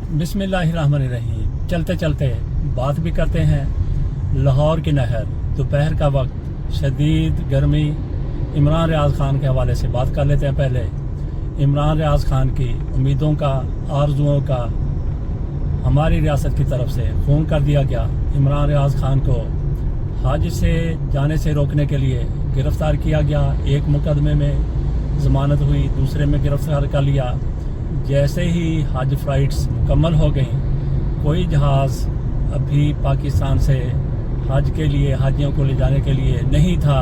बिस्मिल्लाहिर्रहमानिर्रहीम। चलते चलते बात भी करते हैं लाहौर की नहर, दोपहर का वक्त, शदीद गर्मी। इमरान रियाज खान के हवाले से बात कर लेते हैं। पहले इमरान रियाज खान की उम्मीदों का, आरजुओं का हमारी रियासत की तरफ से खून कर दिया गया। इमरान रियाज खान को हज से जाने से रोकने के लिए गिरफ़्तार किया गया। एक मुकदमे में ज़मानत हुई, दूसरे में गिरफ़्तार कर लिया। जैसे ही हज फ़्लाइट्स मुकम्मल हो गई, कोई जहाज़ अभी पाकिस्तान से हज के लिए, हाजियों को ले जाने के लिए नहीं था,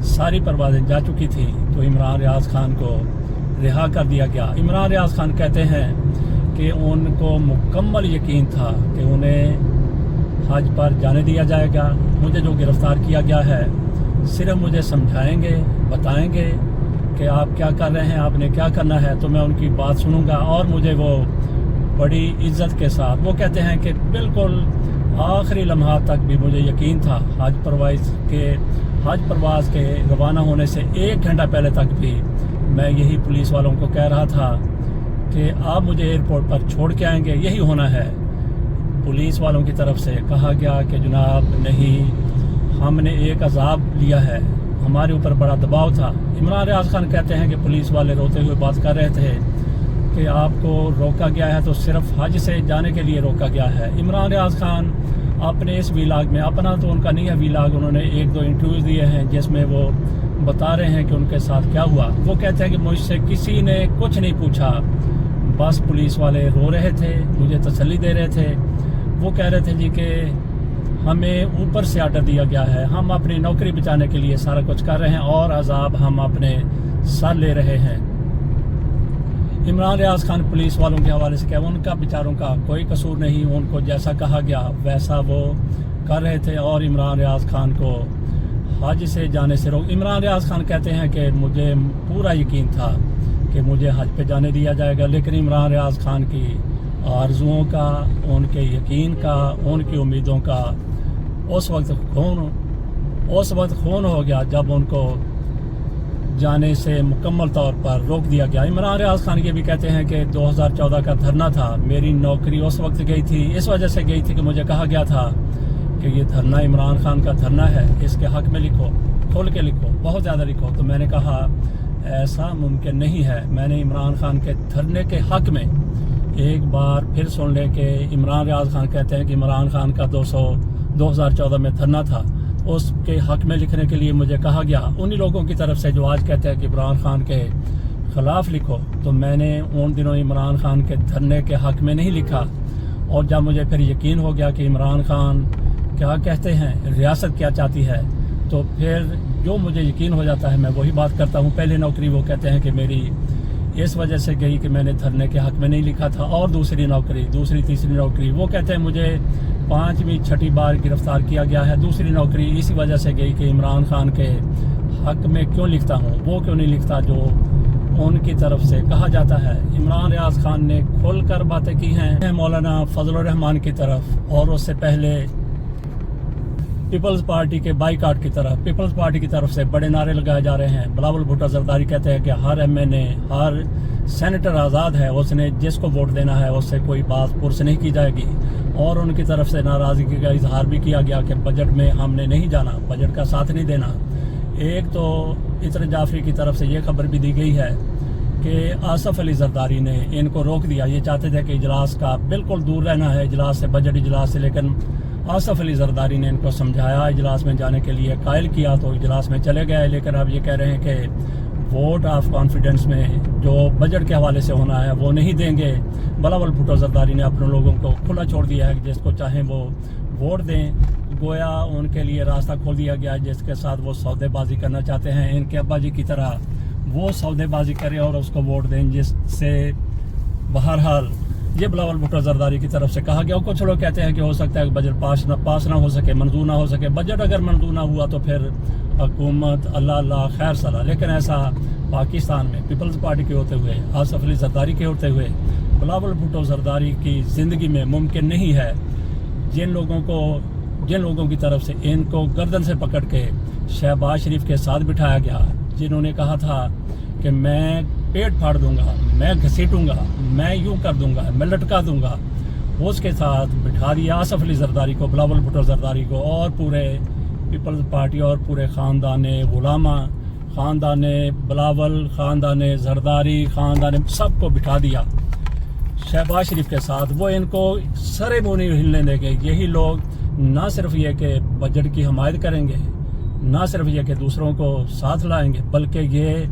सारी परवाज़ें जा चुकी थी, तो इमरान रियाज खान को रिहा कर दिया गया। इमरान रियाज खान कहते हैं कि उनको मुकम्मल यकीन था कि उन्हें हज पर जाने दिया जाएगा। मुझे जो गिरफ़्तार किया गया है, सिर्फ मुझे समझाएंगे, बताएंगे कि आप क्या कर रहे हैं, आपने क्या करना है, तो मैं उनकी बात सुनूंगा। और मुझे वो बड़ी इज्जत के साथ, वो कहते हैं कि बिल्कुल आखिरी लम्हा तक भी मुझे यकीन था। हज परवाज़ के रवाना होने से 1 घंटा पहले तक भी मैं यही पुलिस वालों को कह रहा था कि आप मुझे एयरपोर्ट पर छोड़ के आएंगे, यही होना है। पुलिस वालों की तरफ से कहा गया कि जनाब नहीं, हमने एक अजाब लिया है, हमारे ऊपर बड़ा दबाव था। इमरान रियाज खान कहते हैं कि पुलिस वाले रोते हुए बात कर रहे थे कि आपको रोका गया है तो सिर्फ हज से जाने के लिए रोका गया है। इमरान रियाज खान अपने इस वीलाग में, अपना तो उनका नहीं है वीलाग, उन्होंने 1-2 इंटरव्यूज़ दिए हैं जिसमें वो बता रहे हैं कि उनके साथ क्या हुआ। वो कहते हैं कि मुझसे किसी ने कुछ नहीं पूछा, बस पुलिस वाले रो रहे थे, मुझे तसल्ली दे रहे थे। वो कह रहे थे जी कि हमें ऊपर से आर्डर दिया गया है, हम अपनी नौकरी बचाने के लिए सारा कुछ कर रहे हैं और अजाब हम अपने सर ले रहे हैं। इमरान रियाज खान पुलिस वालों के हवाले से क्या, उनका बेचारों का कोई कसूर नहीं, उनको जैसा कहा गया वैसा वो कर रहे थे। और इमरान रियाज खान को हज से जाने से रोक। इमरान रियाज खान कहते हैं कि मुझे पूरा यकीन था कि मुझे हज पे जाने दिया जाएगा, लेकिन इमरान रियाज खान की आरजुओं का, उनके यकीन का, उनकी उम्मीदों का उस वक्त खून हो गया जब उनको जाने से मुकम्मल तौर पर रोक दिया गया। इमरान रियाज खान ये भी कहते हैं कि 2014 का धरना था, मेरी नौकरी उस वक्त गई थी, इस वजह से गई थी कि मुझे कहा गया था कि ये धरना इमरान खान का धरना है, इसके हक़ में लिखो, खोल के लिखो, बहुत ज़्यादा लिखो। तो मैंने कहा ऐसा मुमकिन नहीं है। मैंने इमरान खान के धरने के हक़ में एक बार फिर सुन ले कि इमरान रियाज खान कहते हैं कि इमरान खान का 2014 में धरना था, उसके हक़ में लिखने के लिए मुझे कहा गया उन्हीं लोगों की तरफ से जो आज कहते हैं कि इमरान खान के ख़िलाफ़ लिखो। तो मैंने उन दिनों इमरान खान के धरने के हक़ में नहीं लिखा। और जब मुझे फिर यकीन हो गया कि इमरान खान क्या कहते हैं, रियासत क्या चाहती है, तो फिर जो मुझे यकीन हो जाता है मैं वही बात करता हूँ। पहली नौकरी वो कहते हैं कि मेरी इस वजह से गई कि मैंने धरने के हक़ में नहीं लिखा था, और दूसरी नौकरी, दूसरी तीसरी नौकरी वो कहते हैं मुझे 5वीं 6ठी बार गिरफ़्तार किया गया है, दूसरी नौकरी इसी वजह से गई कि इमरान खान के हक़ में क्यों लिखता हूँ, वो क्यों नहीं लिखता जो उनकी तरफ से कहा जाता है। इमरान रियाज खान ने खुल कर बातें की हैं मौलाना फजलुर रहमान की तरफ, और उससे पहले पीपल्स पार्टी के बाईकाट की तरफ, पीपल्स पार्टी की तरफ से बड़े नारे लगाए जा रहे हैं। बिलावल भुट्टो जरदारी कहते हैं कि हर MNA, हर सेनेटर आज़ाद है, उसने जिसको वोट देना है उससे कोई बात पुरस नहीं की जाएगी। और उनकी तरफ से नाराज़गी का इजहार भी किया गया कि बजट में हमने नहीं जाना, बजट का साथ नहीं देना। एक तो इतर जाफरी की तरफ से ये खबर भी दी गई है कि आसफ अली जरदारी ने इनको रोक दिया। ये चाहते थे कि इजलास का बिल्कुल दूर रहना है, इजलास से, बजट इजलास से, लेकिन आसफ अली जरदारी ने इनको समझाया, इजलास में जाने के लिए कायल किया, तो इजलास में चले गए। लेकिन अब ये कह रहे हैं कि वोट ऑफ कॉन्फिडेंस में जो बजट के हवाले से होना है वो नहीं देंगे। बिलावल भुट्टो जरदारी ने अपने लोगों को खुला छोड़ दिया है कि जिसको चाहें वो वोट दें। गोया उनके लिए रास्ता खोल दिया गया है जिसके साथ वो सौदेबाजी करना चाहते हैं, इनके अब्बा जी की तरह वो सौदेबाजी करें और उसको वोट दें, जिससे बहरहाल ये बिलावल भुट्टो जरदारी की तरफ से कहा गया। कुछ लोग कहते हैं कि हो सकता है बजट पास ना हो सके, मंजूर ना हो सके। बजट अगर मंजूर ना हुआ तो फिर हुकूमत अल्लाह खैर सलाह, लेकिन ऐसा पाकिस्तान में पीपल्स पार्टी के होते हुए, आसफ अली जरदारी के होते हुए, बिलावल भुट्टो जरदारी की ज़िंदगी में मुमकिन नहीं है। जिन लोगों की तरफ से इनको गर्दन से पकड़ के शहबाज शरीफ के साथ बिठाया गया, जिन्होंने कहा था कि मैं पेट फाड़ दूंगा, मैं घसीटूंगा, मैं यूं कर दूंगा, मैं लटका दूंगा। उसके साथ बिठा दिया आसफ अली जरदारी को, बिलावल भुट्टो जरदारी को और पूरे पीपल्स पार्टी और पूरे ख़ानदान गुलामा, ख़ानदान बिलावल, ख़ानदान जरदारी, ख़ानदान सबको बिठा दिया शहबाज शरीफ के साथ। वो इनको सरे बोनी हिलने देंगे। यही लोग ना सिर्फ ये कि बजट की हमायत करेंगे, ना सिर्फ ये कि दूसरों को साथ लाएंगे, बल्कि ये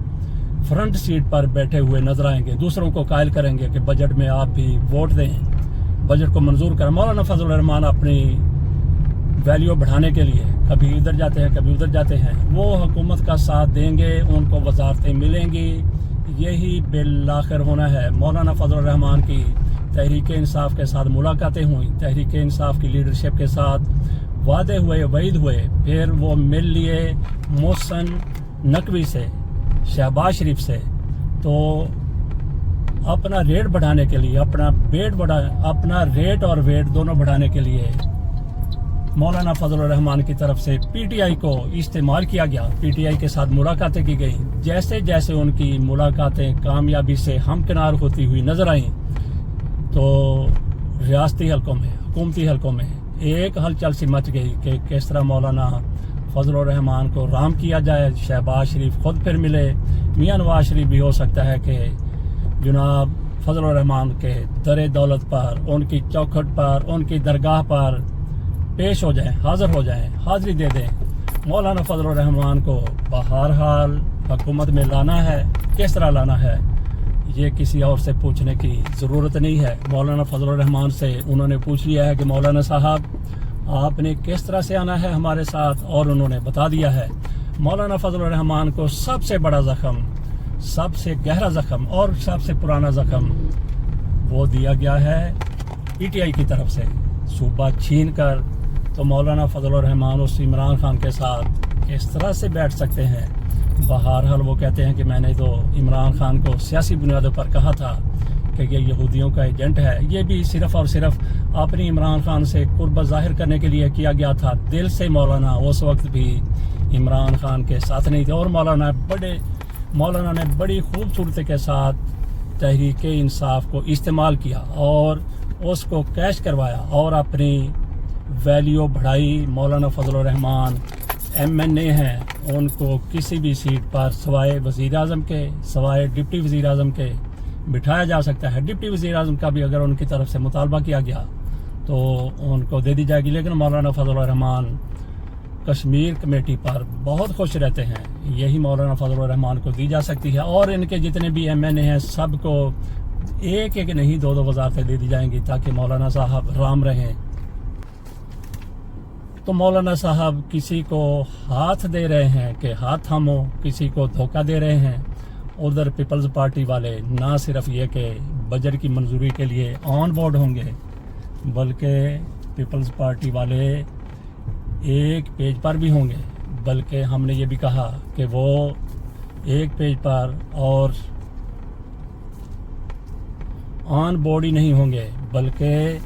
फ्रंट सीट पर बैठे हुए नजर आएंगे, दूसरों को कायल करेंगे कि बजट में आप भी वोट दें, बजट को मंजूर करें। मौलाना फजल रहमान अपनी वैल्यू बढ़ाने के लिए कभी इधर जाते हैं, कभी उधर जाते हैं। वो हुकूमत का साथ देंगे, उनको वजारतें मिलेंगी। यही बिल आखिर होना है। मौलाना फजल रहमान की तहरीक इंसाफ के साथ मुलाकातें हुई, तहरीक इंसाफ की लीडरशिप के साथ वादे हुए, वईद हुए, फिर वो मिल लिए मोहसिन नकवी से, शहबाज शरीफ से। तो अपना रेट बढ़ाने के लिए, अपना रेट और वेट दोनों बढ़ाने के लिए मौलाना फजल रहमान की तरफ से पीटीआई को इस्तेमाल किया गया। पीटीआई के साथ मुलाकातें की गई। जैसे जैसे उनकी मुलाकातें कामयाबी से हमकिनार होती हुई नजर आईं, तो रियासती हलकों में, हुकूमती हलकों में एक हलचल सी मच गई कि किस तरह मौलाना फजल रहमान को राम किया जाए। शहबाज शरीफ खुद फिर मिले, मियां नवाज शरीफ भी हो सकता है कि जनाब फजल रहमान के दर दौलत पर, उनकी चौखट पर, उनकी दरगाह पर पेश हो जाएं, हाजिर हो जाएं, हाजिरी दे दें। मौलाना फजल रहमान को बहरहाल हुकूमत में लाना है। किस तरह लाना है ये किसी और से पूछने की ज़रूरत नहीं है। मौलाना फजल रहमान से उन्होंने पूछ लिया है कि मौलाना साहब आपने किस तरह से आना है हमारे साथ, और उन्होंने बता दिया है। मौलाना फजल रहमान को सबसे बड़ा ज़ख्म, सबसे गहरा ज़ख्म और सबसे पुराना ज़ख्म वो दिया गया है पीटीआई की तरफ से, सूबा छीन कर। तो मौलाना फजल रहमान उस इमरान खान के साथ किस तरह से बैठ सकते हैं। बहरहाल वो कहते हैं कि मैंने तो इमरान खान को सियासी बुनियादों पर कहा था कि ये यहूदियों का एजेंट है। ये भी सिर्फ और सिर्फ अपनी इमरान खान से कुर्बत जाहिर करने के लिए किया गया था। दिल से मौलाना उस वक्त भी इमरान खान के साथ नहीं थे। और मौलाना ने बड़ी खूबसूरती के साथ तहरीक इंसाफ को इस्तेमाल किया और उसको कैश करवाया और अपनी वैल्यू बढ़ाई। मौलाना फजल रहमान MNA हैं, उनको किसी भी सीट पर सवाए वज़ीर आज़म के, सवाए डिप्टी वज़ीर आज़म के बिठाया जा सकता है। डिप्टी वज़ीर आज़म का भी अगर उनकी तरफ से मुतालबा किया गया तो उनको दे दी जाएगी। लेकिन मौलाना फजल रहमान कश्मीर कमेटी पर बहुत खुश रहते हैं, यही मौलाना फजल रहमान को दी जा सकती है। और इनके जितने भी MNA हैं सबको एक एक नहीं 2-2 वज़ारतें दे दी जाएंगी ताकि मौलाना साहब राम रहें। तो मौलाना साहब किसी को हाथ दे रहे हैं कि हाथ थामो, किसी को धोखा दे रहे हैं। उधर पीपल्स पार्टी वाले ना सिर्फ ये कि बजट की मंजूरी के लिए ऑन बोर्ड होंगे, बल्कि पीपल्स पार्टी वाले एक पेज पर भी होंगे। बल्कि हमने ये भी कहा कि वो एक पेज पर और ऑन बोर्ड ही नहीं होंगे, बल्कि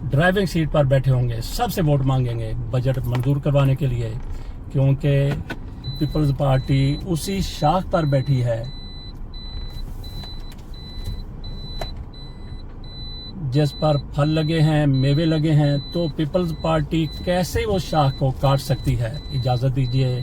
ड्राइविंग सीट पर बैठे होंगे। सबसे वोट मांगेंगे बजट मंजूर करवाने के लिए, क्योंकि पीपल्स पार्टी उसी शाख पर बैठी है जिस पर फल लगे हैं, मेवे लगे हैं। तो पीपल्स पार्टी कैसे वो शाख को काट सकती है। इजाज़त दीजिए।